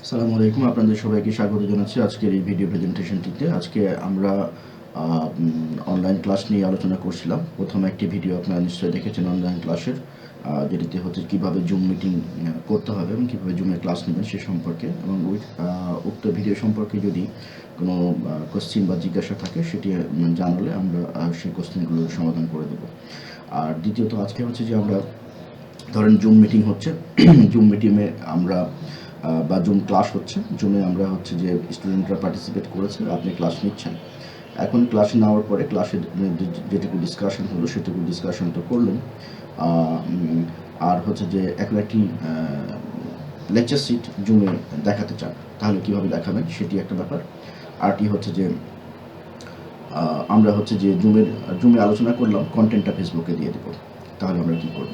আসসালামু আলাইকুম, আপনাদের সবাইকে স্বাগত জানাচ্ছি আজকের এই ভিডিও প্রেজেন্টেশনটিতে। আজকে আমরা অনলাইন ক্লাস নিয়ে আলোচনা করছিলাম। প্রথম একটি ভিডিও আপনারা নিশ্চয়ই দেখেছেন অনলাইন ক্লাসের, যেটিতে হচ্ছে কীভাবে জুম মিটিং করতে হবে এবং কীভাবে জুমে ক্লাস নেবেন সে সম্পর্কে, এবং উক্ত ভিডিও সম্পর্কে যদি কোনো কোশ্চিন বা জিজ্ঞাসা থাকে সেটি জানালে আমরা সেই কোশ্চিনগুলোর সমাধান করে দেবো। আর দ্বিতীয়ত আজকে হচ্ছে যে আমরা ধরেন জুম মিটিং হচ্ছে, জুম মিটিংয়ে আমরা বা জুম ক্লাস হচ্ছে, জুমে আমরা হচ্ছে যে স্টুডেন্টরা পার্টিসিপেট করেছে, আপনি ক্লাস নিচ্ছেন। এখন ক্লাসে নেওয়ার পরে ক্লাসে যেটুকু ডিসকাশন হলো সেটুকু ডিসকাশন তো করলেন, আর হচ্ছে যে এখন একটি লেকচার সিট জুমে দেখাতে চান, তাহলে কীভাবে দেখাবেন সেটি একটা ব্যাপার। আরটি হচ্ছে যে আমরা হচ্ছে যে জুমে আলোচনা করলাম, কন্টেন্টটা ফেসবুকে দিয়ে দেবো, তাহলে আমরা কী করব?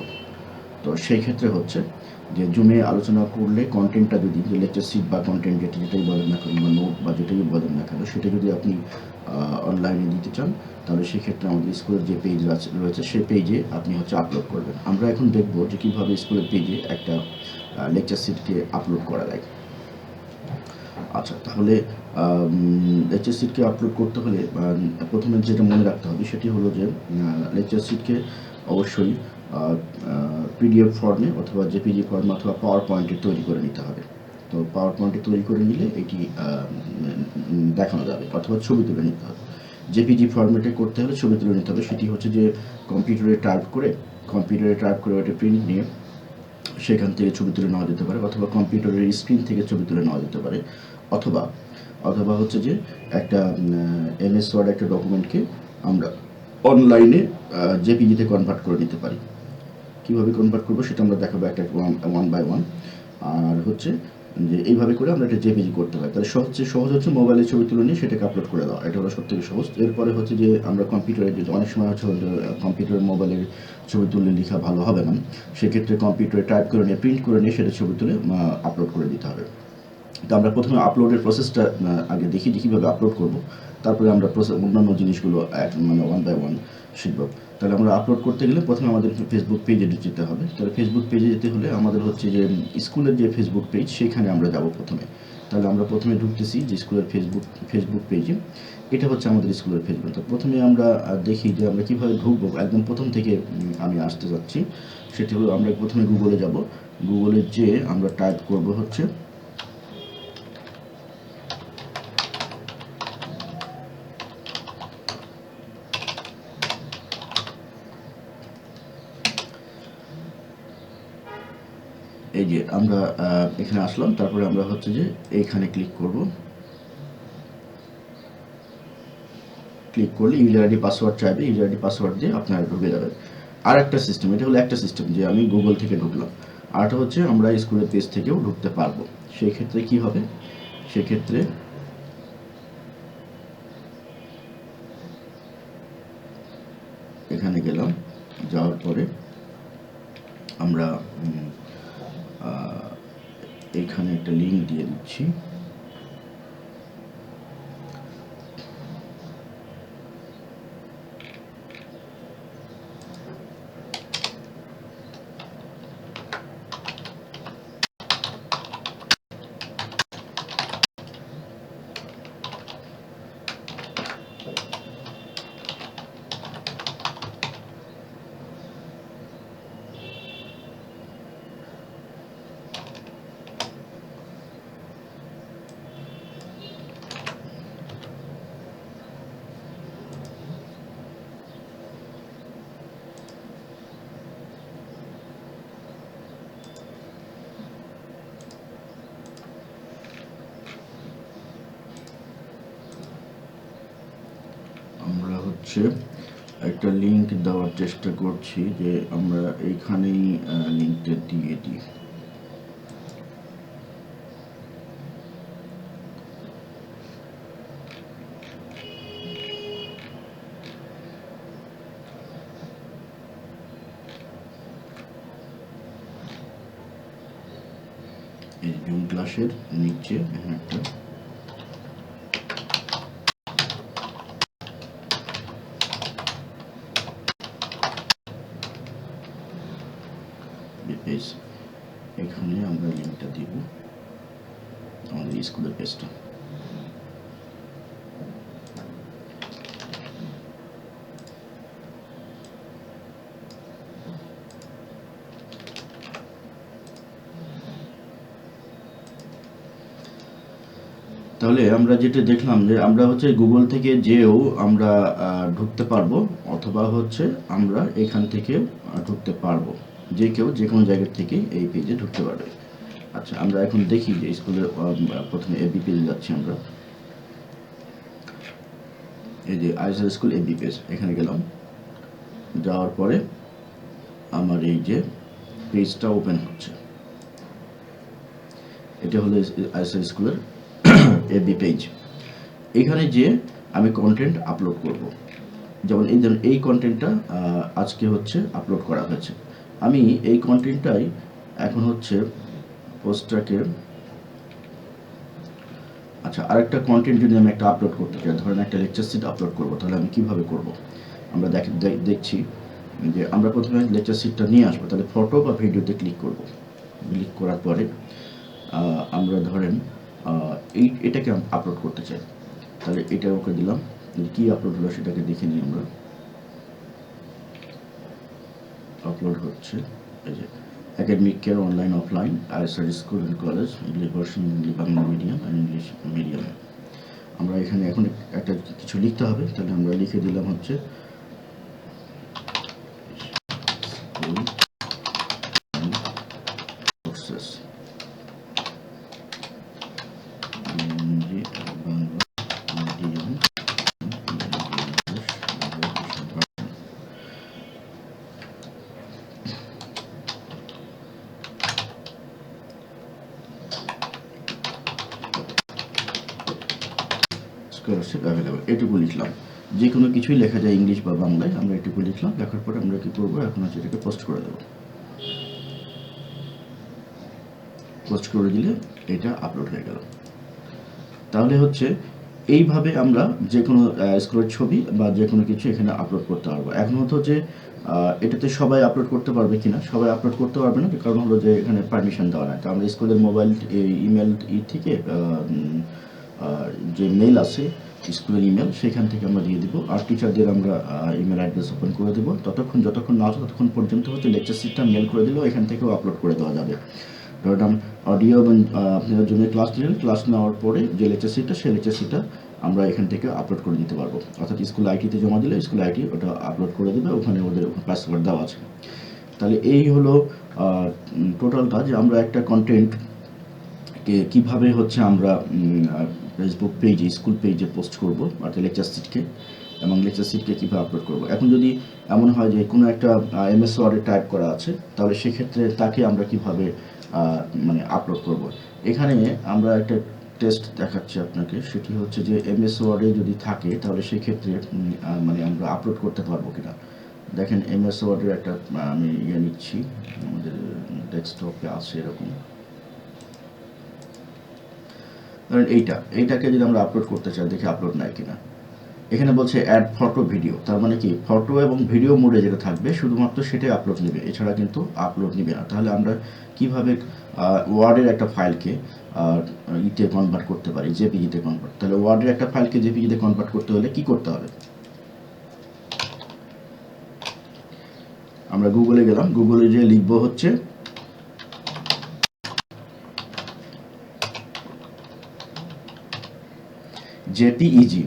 তো সেই ক্ষেত্রে হচ্ছে যে জুমে আলোচনা করলে কন্টেন্টটা যদি যে লেকচার সিট বা কন্টেন্ট যেটাই বলেন না কেন বা নোট বা যেটাই বলেন না কেন সেটা যদি আপনি অনলাইনে দিতে চান, তাহলে সেক্ষেত্রে আমাদের স্কুলের যে পেজ রয়েছে সেই পেজে আপনি হচ্ছে আপলোড করবেন। আমরা এখন দেখব যে কীভাবে স্কুলের পেজে একটা লেকচার সিটকে আপলোড করা যায়। আচ্ছা, তাহলে লেকচার সিটকে আপলোড করতে হলে প্রথমে যেটা মনে রাখতে হবে সেটি হলো যে লেকচার সিটকে অবশ্যই পিডিএফ ফর্মে অথবা জেপিজি ফর্মে অথবা পাওয়ার পয়েন্টে তৈরি করে নিতে হবে। তো পাওয়ার পয়েন্টে তৈরি করে নিলে এটি দেখানো যাবে, অথবা ছবি তুলে নিতে হবে। জেপিজি ফর্মেটে করতে হলে ছবি তুলে নিতে হবে, সেটি হচ্ছে যে কম্পিউটারে টাইপ করে ওটা প্রিন্ট নিয়ে সেখান থেকে ছবি তুলে নেওয়া যেতে পারে, অথবা কম্পিউটারের স্ক্রিন থেকে ছবি তুলে নেওয়া যেতে পারে, অথবা অথবা হচ্ছে যে একটা এমএস ওয়ার্ড একটা ডকুমেন্টকে আমরা অনলাইনে জেপিজিতে কনভার্ট করে নিতে পারি। কীভাবে কনভার্ট করবো সেটা আমরা দেখাবো একটা ওয়ান বাই ওয়ান। আর হচ্ছে যে এইভাবে করে আমরা একটা জেপিজি করতে হয়, তাহলে সহজ হচ্ছে মোবাইলে ছবি তুলে নিয়ে সেটাকে আপলোড করে দেওয়া, এটা হলো সবথেকে সহজ। এরপরে হচ্ছে যে আমরা কম্পিউটারে, যে অনেক সময় হচ্ছে কম্পিউটারের মোবাইলের ছবি তুলে লেখা ভালো হবে না, সেক্ষেত্রে কম্পিউটারে টাইপ করে নিয়ে প্রিন্ট করে নিয়ে সেটা ছবি তুলে আপলোড করে দিতে হবে। তো আমরা প্রথমে আপলোডের প্রসেসটা আগে দেখি যে কীভাবে আপলোড করব, তারপরে আমরা অন্যান্য জিনিসগুলো ওয়ান বাই ওয়ান শিখব। তাহলে আমরা আপলোড করতে গেলে প্রথমে আমাদের ফেসবুক পেজে যেতে হবে। তাহলে ফেসবুক পেজে যেতে হলে আমাদের হচ্ছে যে স্কুলের যে ফেসবুক পেজ সেখানে আমরা যাব প্রথমে। তাহলে আমরা প্রথমে ঢুকতেছি যে স্কুলের ফেসবুক পেজে, এটা হচ্ছে আমাদের স্কুলের ফেসবুক। তো প্রথমে আমরা দেখি যে আমরা কীভাবে ঢুকবো, একদম প্রথম থেকে আমি আসতে যাচ্ছি। সেটি হলো আমরা প্রথমে গুগলে যাব, গুগলে যেয়ে আমরা টাইপ করব হচ্ছে এই যে আমরা এখানে আসলাম, তারপরে আমরা হচ্ছে যে এইখানে ক্লিক করব। ক্লিক করলে ইউজার আইডি পাসওয়ার্ড চাইবে, ইউজার আইডি পাসওয়ার্ড দিয়ে আপনারা ঢুকে যাবেন। আর একটা সিস্টেম, এটা হলো একটা সিস্টেম যে আমি গুগল থেকে ঢুকলাম, আরটা হচ্ছে আমরা স্কুলের পেজ থেকেও ঢুকতে পারবো। সেই ক্ষেত্রে কি হবে, সেক্ষেত্রে এখানে গেলাম, যাওয়ার পরে আমরা এইখানে একটা লিঙ্ক দিয়ে দিচ্ছি। আমরা হচ্ছে একটা লিঙ্ক দেওয়ার চেষ্টা করছি, যে আমরা এইখানেই লিঙ্কটা দিয়ে দিই। এই জুম ক্লাসের নিচে একটা পেজ, এখানে আমরা লিঙ্কটা দিব। স্কুলের পেজটা। তাহলে আমরা যেটা দেখলাম যে আমরা হচ্ছে গুগল থেকে যেও আমরা ঢুকতে পারবো, অথবা হচ্ছে আমরা এখান থেকে ঢুকতে পারবো, যে কেউ যে কোনো জায়গা থেকে এই পেজে ঢুকতে পারবে। আচ্ছা, আমরা এখন দেখি যে স্কুলের প্রথমে এবি পেজে যাচ্ছি আমরা। এই যে আইএসআর স্কুল এবি পেজ, এখানে গেলাম। যাওয়ার পরে আমার এই যে পেজটা ওপেন হচ্ছে, এটা হলো আইএসআর স্কুলের এবি পেজ। এখানে যে আমি কন্টেন্ট আপলোড করব, যেমন এই ধরুন এই কন্টেন্টটা আজকে হচ্ছে আপলোড করা হয়েছে। আমি এই কন্টেন্টটাই এখন হচ্ছে পোস্টটাকে, আচ্ছা আরেকটা কন্টেন্ট যদি আমি একটা আপলোড করতে চাই, ধরেন একটা লেকচার সিট আপলোড করব, তাহলে আমি কিভাবে করব? আমরা দেখছি যে আমরা প্রথমে লেকচার সিটটা নিয়ে আসবো, তাহলে ফটো বা ভিডিওতে ক্লিক করব। ক্লিক করার পরে আমরা ধরেন এটাকে আপলোড করতে চাই, তাহলে এটা ওকে দিলাম। কি আপলোড হলো সেটাকে দেখে নিই আমরা। আপলোড হচ্ছে এই যে academic care online offline ISR school and college English version, Bangla medium and English মিডিয়ামে। আমরা এখানে এখন একটা কিছু লিখতে হবে, তাহলে আমরা লিখে দিলাম হচ্ছে স্কলারশিপ অ্যাভেলেবল, এটুকু লিখলাম। যে কোনো কিছুই লেখা যায় ইংলিশ বা বাংলায়, আমরা এটুকু লিখলাম। লেখার পরে আমরা কি করবো, এখন হচ্ছে এটাকে পোস্ট করে দেবো। পোস্ট করে দিলে এটা আপলোড হয়ে গেল। তাহলে হচ্ছে এইভাবে আমরা যে কোনো স্কুলের ছবি বা যে কোনো কিছু এখানে আপলোড করতে পারবো। এখন হতো যে এটাতে সবাই আপলোড করতে পারবে কিনা, সবাই আপলোড করতে পারবে না, কারণ হলো যে এখানে পারমিশন দেওয়া নাই। তো আমরা স্কুলের মোবাইল ইমেল থেকে যে মেল আছে স্কুলের ইমেল, সেখান থেকে আমরা দিয়ে দিব। আর টিচারদের আমরা ইমেল অ্যাড্রেস ওপেন করে দেবো। যতক্ষণ না আসে ততক্ষণ পর্যন্ত হচ্ছে লেকচার সিটটা মেল করে দিলেও এখান থেকেও আপলোড করে দেওয়া যাবে। ধরুন অডিও এবং আপনাদের জন্য ক্লাস নিলেন, ক্লাস নেওয়ার পরে যে লেকচার সিটটা, সেই লেকচার সিটটা আমরা এখান থেকে আপলোড করে দিতে পারবো। অর্থাৎ স্কুল আইটিতে জমা দিলে স্কুল আইটি ওটা আপলোড করে দেবে, ওখানে ওদের পাসওয়ার্ড দেওয়া আছে। তাহলে এই হলো টোটালটা, যে আমরা একটা কন্টেন্টকে কীভাবে হচ্ছে আমরা ফেসবুক পেজে, স্কুল পেজে পোস্ট করব, অর্থাৎ লেকচার সিটকে, এবং লেকচার সিটকে কীভাবে আপলোড করব। এখন যদি এমন হয় যে কোনো একটা এমএস ওয়ার্ডে টাইপ করা আছে, তাহলে সেক্ষেত্রে তাকে আমরা কীভাবে মানে আপলোড করব। এখানে আমরা একটা টেস্ট দেখাচ্ছি আপনাকে, সেটি হচ্ছে যে এমএস ওয়ার্ডে যদি থাকে তাহলে সেক্ষেত্রে মানে আমরা আপলোড করতে পারবো কিনা। দেখেন এমএস ওয়ার্ডের একটা আমি নিচ্ছি, আমাদের ডেস্কটপে আছে এরকম। ধরেন এইটাকে যদি আমরা আপলোড করতে চাই, দেখি আপলোড নাই কিনা। এখানে বলছে অ্যাড ফটো ভিডিও, তার মানে কি ফটো এবং ভিডিও মোডে যেটা থাকবে শুধুমাত্র সেটাই আপলোড নেবে, এছাড়া কিন্তু আপলোড নেবে না। তাহলে আমরা কিভাবে ওয়ার্ডের একটা ফাইলকে ইতে কনভার্ট করতে পারি, জেপিজিতে কনভার্ট। তাহলে ওয়ার্ডের একটা ফাইলকে জেপিজিতে কনভার্ট করতে হলে কি করতে হবে? আমরা গুগলে গেলাম, গুগলে যে লিখবো হচ্ছে জেপিইজি,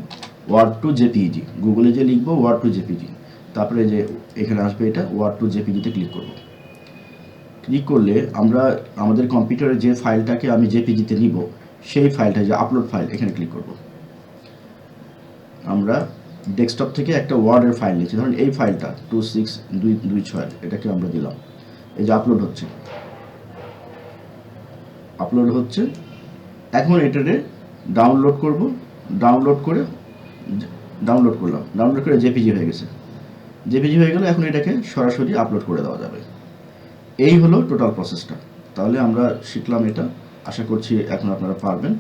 ওয়ার্ড টু জেপিইজি। গুগলে যে লিখবো ওয়ার্ড টু জেপিজি, তারপরে যে এখানে আসবে এটা ওয়ার্ড টু জেপিজিতে ক্লিক করব। ক্লিক করলে আমরা আমাদের কম্পিউটারে যে ফাইলটাকে আমি জেপিজিতে নিব, সেই ফাইলটা যে আপলোড ফাইল, এখানে ক্লিক করব। আমরা ডেস্কটপ থেকে একটা ওয়ার্ডের ফাইল নিচ্ছি, ধরুন এই ফাইলটা 26226, এটাকে আমরা দিলাম। এই যে আপলোড হচ্ছে, এখন এটারে ডাউনলোড করব। ডাউনলোড করে জেপিজি হয়ে গেছে। জেপিজি হয়ে গেল, এখন এটাকে সরাসরি আপলোড করে দেওয়া যাবে। এই হলো টোটাল প্রসেসটা। তাহলে আমরা শিখলাম এটা, আশা করছি এখন আপনারা পারবেন।